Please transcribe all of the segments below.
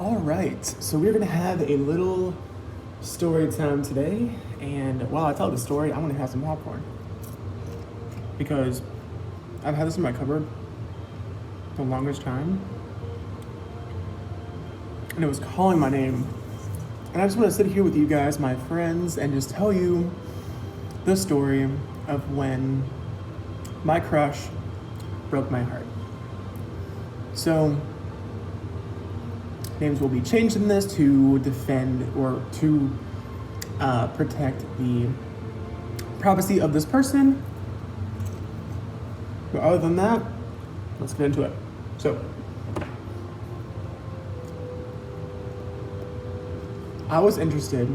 All right, so we're gonna have a little story time today, and while I tell the story, I want to have some popcorn because I've had this in my cupboard the longest time, and it was calling my name. And I just want to sit here with you guys, my friends, and just tell you the story of when my crush broke my heart. So, names will be changed in this to defend or to protect the privacy of this person. But other than that, let's get into it. So, I was interested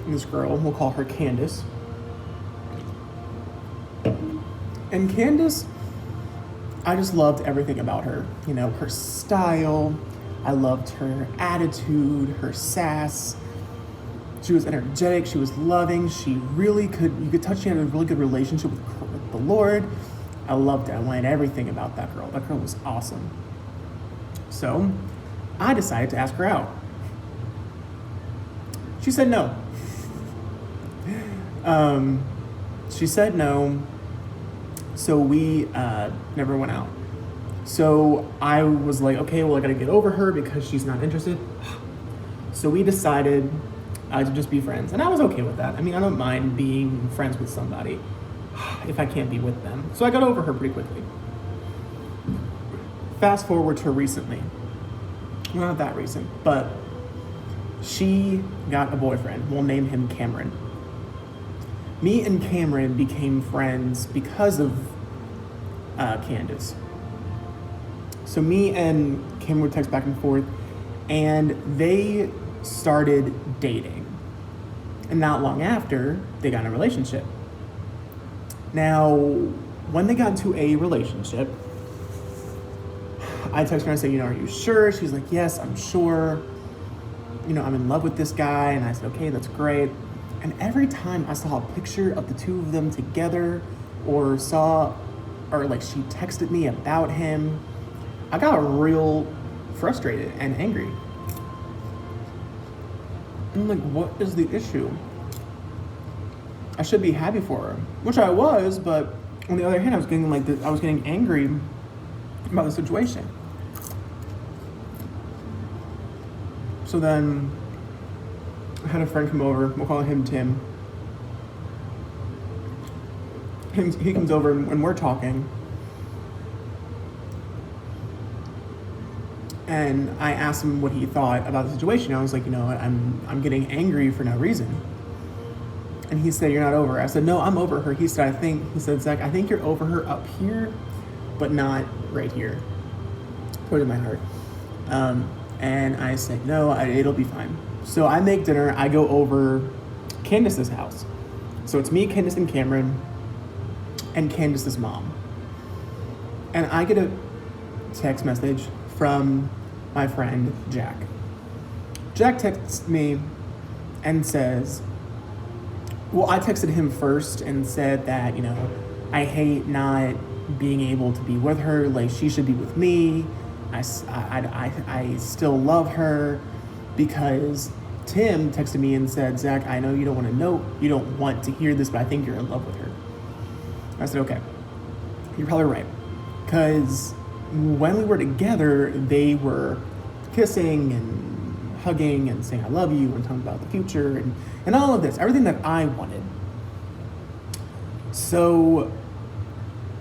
in this girl, we'll call her Candace. And Candace, I just loved everything about her. You know, her style, I loved her attitude, her sass. She was energetic, she was loving, you could touch, she had a really good relationship with the Lord. I loved it, I wanted everything about that girl. That girl was awesome. So, I decided to ask her out. She said no. She said no, so we never went out. So I was like, okay, well, I gotta get over her because she's not interested. So we decided to just be friends. And I was okay with that. I mean, I don't mind being friends with somebody if I can't be with them. So I got over her pretty quickly. Fast forward to recently. Well, not that recent, but she got a boyfriend. We'll name him Cameron. Me and Cameron became friends because of Candace. So me and Cameron would text back and forth, and they started dating. And not long after, they got in a relationship. Now, when they got into a relationship, I texted her and I said, are you sure? She's like, yes, I'm sure. I'm in love with this guy. And I said, okay, that's great. And every time I saw a picture of the two of them together or she texted me about him, I got real frustrated and angry. I'm like, what is the issue? I should be happy for her, which I was, but on the other hand, I was getting angry about the situation. So then I had a friend come over, we'll call him Tim. He comes over and we're talking. And I asked him what he thought about the situation. I was like, I'm getting angry for no reason. And he said, you're not over her. I said, no, I'm over her. He said, Zach, I think you're over her up here, but not right here. Put it in my heart. And I said, no, it'll be fine. So I make dinner. I go over Candace's house. So it's me, Candace, and Cameron, and Candace's mom. And I get a text message from my friend Jack. Jack texts me and says, well, I texted him first and said that, I hate not being able to be with her. Like, she should be with me. I still love her, because Tim texted me and said, Zach, I know you don't want to hear this, but I think you're in love with her. I said, okay, you're probably right. Because when we were together, they were kissing and hugging and saying I love you and talking about the future and all of this, everything that I wanted. So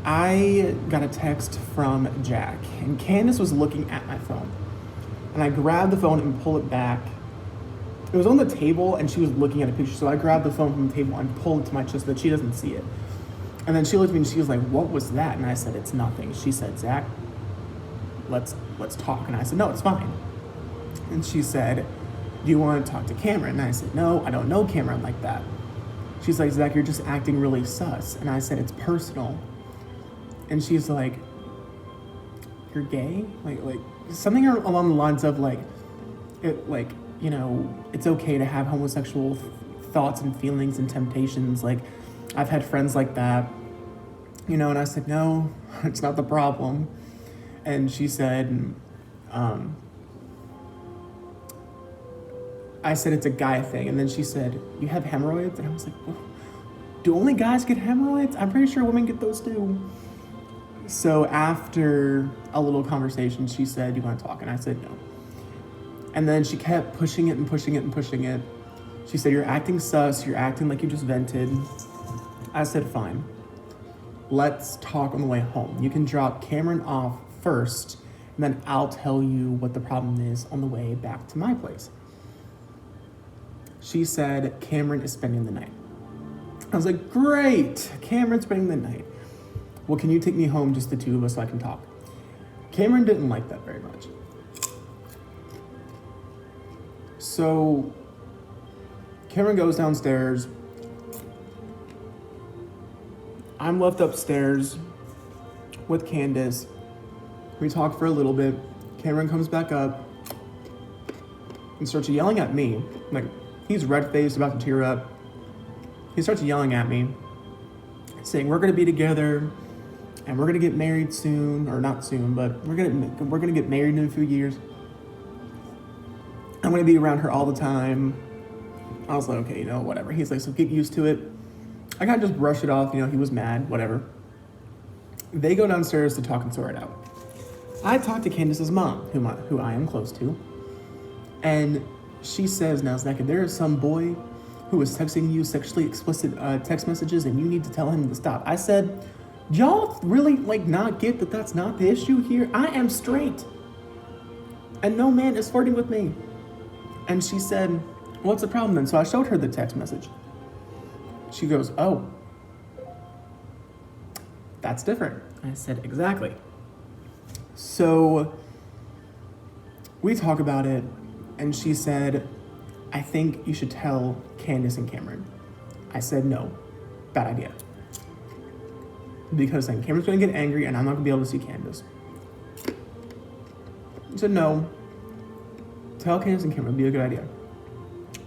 I got a text from Jack, and Candace was looking at my phone. And I grabbed the phone and pulled it back. It was on the table, and she was looking at a picture, so I grabbed the phone from the table and pulled it to my chest so that she doesn't see it. And then she looked at me and she was like, what was that? And I said, it's nothing. She said, Zach, let's talk. And I said, no, it's fine. And she said, do you want to talk to Cameron? And I said, no, I don't know Cameron like that. She's like, Zach, you're just acting really sus. And I said, it's personal. And she's like, you're gay? Like something along the lines of it's okay to have homosexual thoughts and feelings and temptations. Like, I've had friends like that, and I said, no, it's not the problem. And she said, I said it's a guy thing, and then she said, "You have hemorrhoids?" And I was like, well, "Do only guys get hemorrhoids? I'm pretty sure women get those too." So after a little conversation, she said, "You want to talk?" And I said, "No." And then she kept pushing it and pushing it and pushing it. She said, "You're acting sus. You're acting like you just vented." I said, "Fine. Let's talk on the way home. You can drop Cameron off first, and then I'll tell you what the problem is on the way back to my place." She said, "Cameron is spending the night." I was like, "Great, Cameron's spending the night. Well, can you take me home, just the two of us, so I can talk?" Cameron didn't like that very much. So Cameron goes downstairs. I'm left upstairs with Candace. We talk for a little bit. Cameron comes back up and starts yelling at me. Like, he's red-faced, about to tear up. He starts yelling at me, saying, "We're gonna be together, and we're gonna get married soon, or not soon, but we're gonna get married in a few years. I'm gonna be around her all the time." I was like, "Okay, whatever." He's like, "So get used to it." I kind of just brushed it off, he was mad, whatever. They go downstairs to talk and sort it out. I talked to Candace's mom, who I am close to, and she says, "Now, Zach, there is some boy who is texting you sexually explicit text messages, and you need to tell him to stop." I said, "Y'all really not get that that's not the issue here? I am straight, and no man is flirting with me." And she said, "What's the problem then?" So I showed her the text message. She goes, "Oh, that's different." I said, "Exactly." So we talk about it, and she said, "I think you should tell Candace and Cameron." I said, "No, bad idea. Because then Cameron's gonna get angry, and I'm not gonna be able to see Candace." She said, "No, tell Candace and Cameron, it'd be a good idea."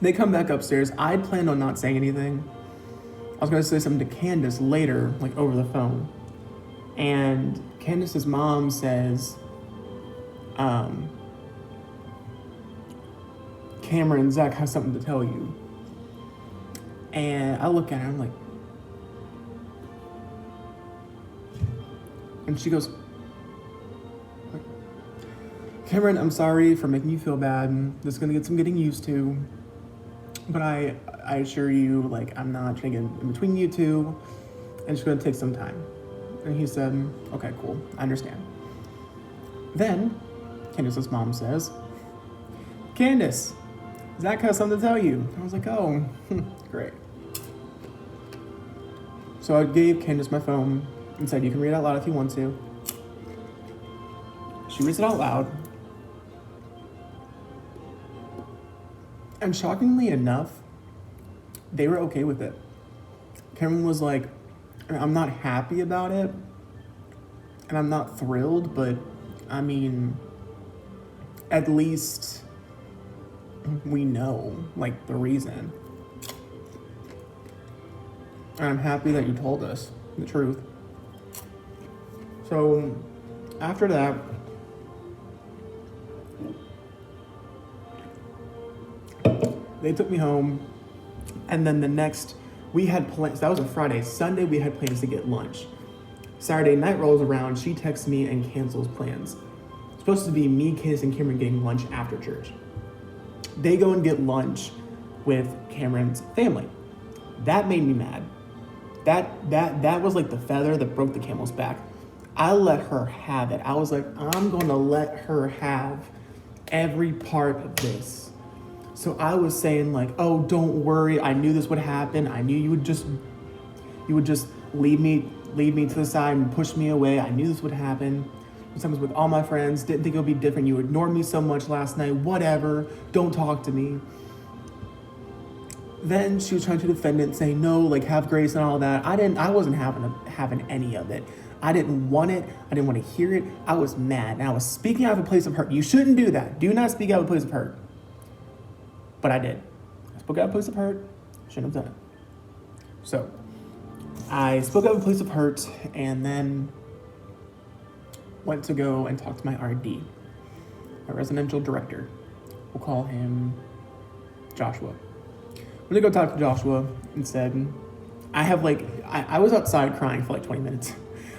They come back upstairs. I'd planned on not saying anything. I was gonna say something to Candace later, over the phone. And Candace's mom says, "Cameron and Zach have something to tell you." And I look at her, I'm like, and she goes, "Cameron, I'm sorry for making you feel bad. This is gonna get some getting used to. But I assure you, I'm not trying to get in between you two, and it's gonna take some time." And he said, "Okay, cool, I understand." Then Candace's mom says, "Candace, Zach has something to tell you." I was like, "Oh, great." So I gave Candace my phone and said, "You can read it out loud if you want to." She reads it out loud. And shockingly enough, they were okay with it. Cameron was like, "I'm not happy about it, and I'm not thrilled, but I mean, at least we know, the reason. And I'm happy that you told us the truth." So after that, they took me home, and then we had plans. That was a Friday. Sunday, we had plans to get lunch. Saturday night rolls around, she texts me and cancels plans. It's supposed to be me, Candace, and Cameron getting lunch after church. They go and get lunch with Cameron's family. That made me mad. That was like the feather that broke the camel's back. I let her have it. I was like, I'm gonna let her have every part of this. So I was saying "Oh, don't worry. I knew this would happen. I knew you would just leave me to the side and push me away. I knew this would happen. This happens with all my friends. Didn't think it would be different. You ignored me so much last night. Whatever. Don't talk to me." Then she was trying to defend it, saying, "No, have grace and all that." I wasn't having any of it. I didn't want it. I didn't want to hear it. I was mad, and I was speaking out of a place of hurt. You shouldn't do that. Do not speak out of a place of hurt. But I did. I spoke out of a place of hurt. Shouldn't have done it. So I spoke out of a place of hurt, and then went to go and talk to my RD, my residential director. We'll call him Joshua. I'm gonna go talk to Joshua and said, I was outside crying for like 20 minutes.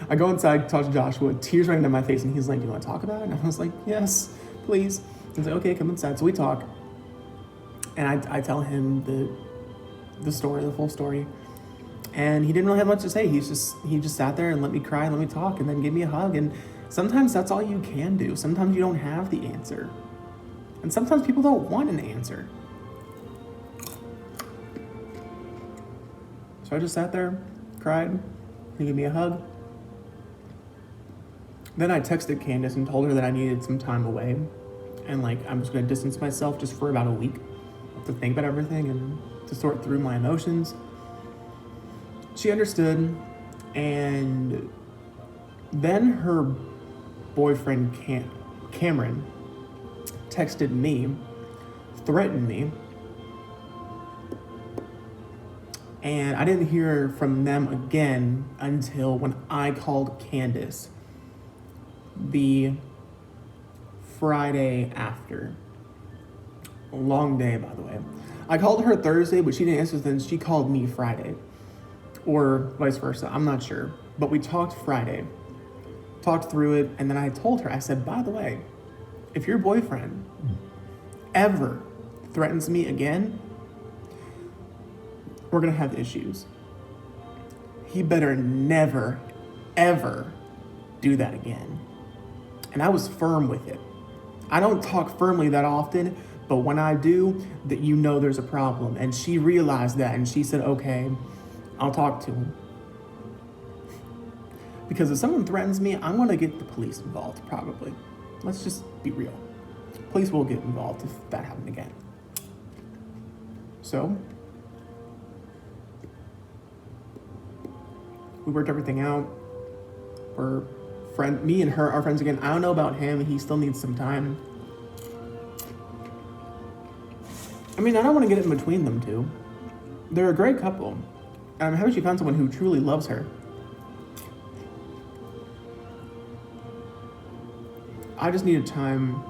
I go inside, talk to Joshua, tears running down my face, and he's like, "Do you want to talk about it?" And I was like, "Yes, please." He's like, "Okay, come inside." So we talk, and I tell him the story, the full story, and he didn't really have much to say. He just sat there and let me cry and let me talk, and then gave me a hug. And sometimes that's all you can do. Sometimes you don't have the answer, and sometimes people don't want an answer. So I just sat there, cried, he gave me a hug. Then I texted Candace and told her that I needed some time away, and like I'm just gonna distance myself just for about a week to think about everything and to sort through my emotions. She understood, and then her boyfriend Cameron texted me, threatened me, and I didn't hear from them again until when I called Candace the Friday after. A long day, by the way. I called her Thursday, but she didn't answer, then she called me Friday. Or vice versa, I'm not sure. But we talked Friday, talked through it, and then I told her, I said, by the way, if your boyfriend ever threatens me again, we're gonna have issues. He better never, ever do that again. And I was firm with it. I don't talk firmly that often, but when I do, that you know there's a problem. And she realized that, and she said, okay, I'll talk to him. Because if someone threatens me, I'm gonna get the police involved, probably. Let's just be real. Police will get involved if that happened again. So, we worked everything out. Me and her are friends again. I don't know about him. He still needs some time. I mean, I don't want to get in between them two. They're a great couple. I'm happy she found someone who truly loves her. I just needed time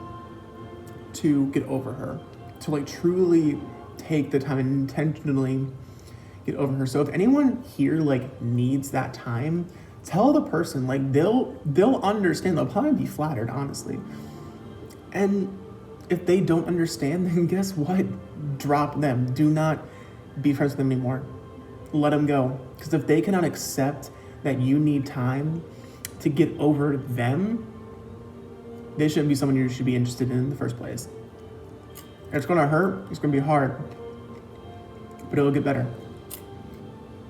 to get over her, to like truly take the time and intentionally get over her. So if anyone here like needs that time, tell the person, like they'll understand. They'll probably be flattered, honestly. And if they don't understand, then guess what? Drop them. Do not be friends with them anymore. Let them go. Because if they cannot accept that you need time to get over them, they shouldn't be someone you should be interested in the first place. It's gonna hurt. It's gonna be hard. But it'll get better.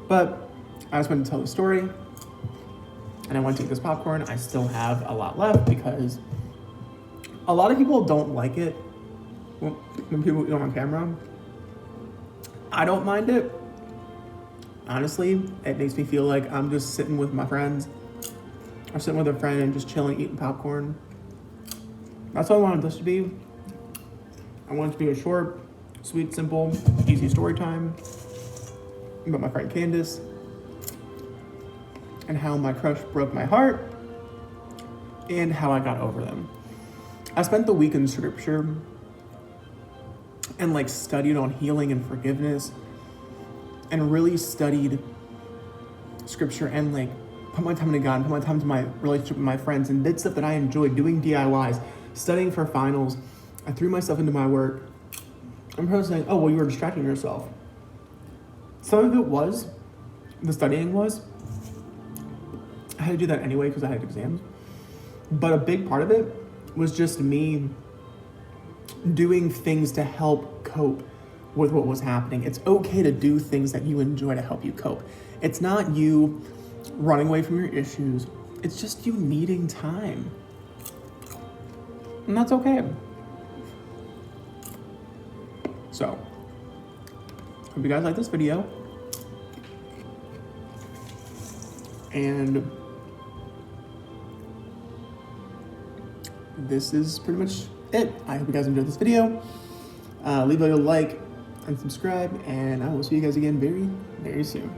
But I just wanted to tell the story. And I want to take this popcorn. I still have a lot left because a lot of people don't like it when people eat on camera. I don't mind it. Honestly, it makes me feel like I'm just sitting with my friends or sitting with a friend and just chilling, eating popcorn. That's what I wanted this to be. I want it to be a short, sweet, simple, easy story time about my friend Candace and how my crush broke my heart and how I got over them. I spent the week in scripture and like studied on healing and forgiveness and really studied scripture and like put my time into God and put my time to my relationship with my friends and did stuff that I enjoyed, doing DIYs, studying for finals. I threw myself into my work. I'm probably saying, oh, well, you were distracting yourself. Some of it was, the studying was. I had to do that anyway because I had exams. But a big part of it was just me doing things to help cope with what was happening. It's okay to do things that you enjoy to help you cope. It's not you running away from your issues. It's just you needing time. And that's okay. So, hope you guys like this video. And this is pretty much it. I hope you guys enjoyed this video. Leave a like and subscribe, and I will see you guys again very, very soon.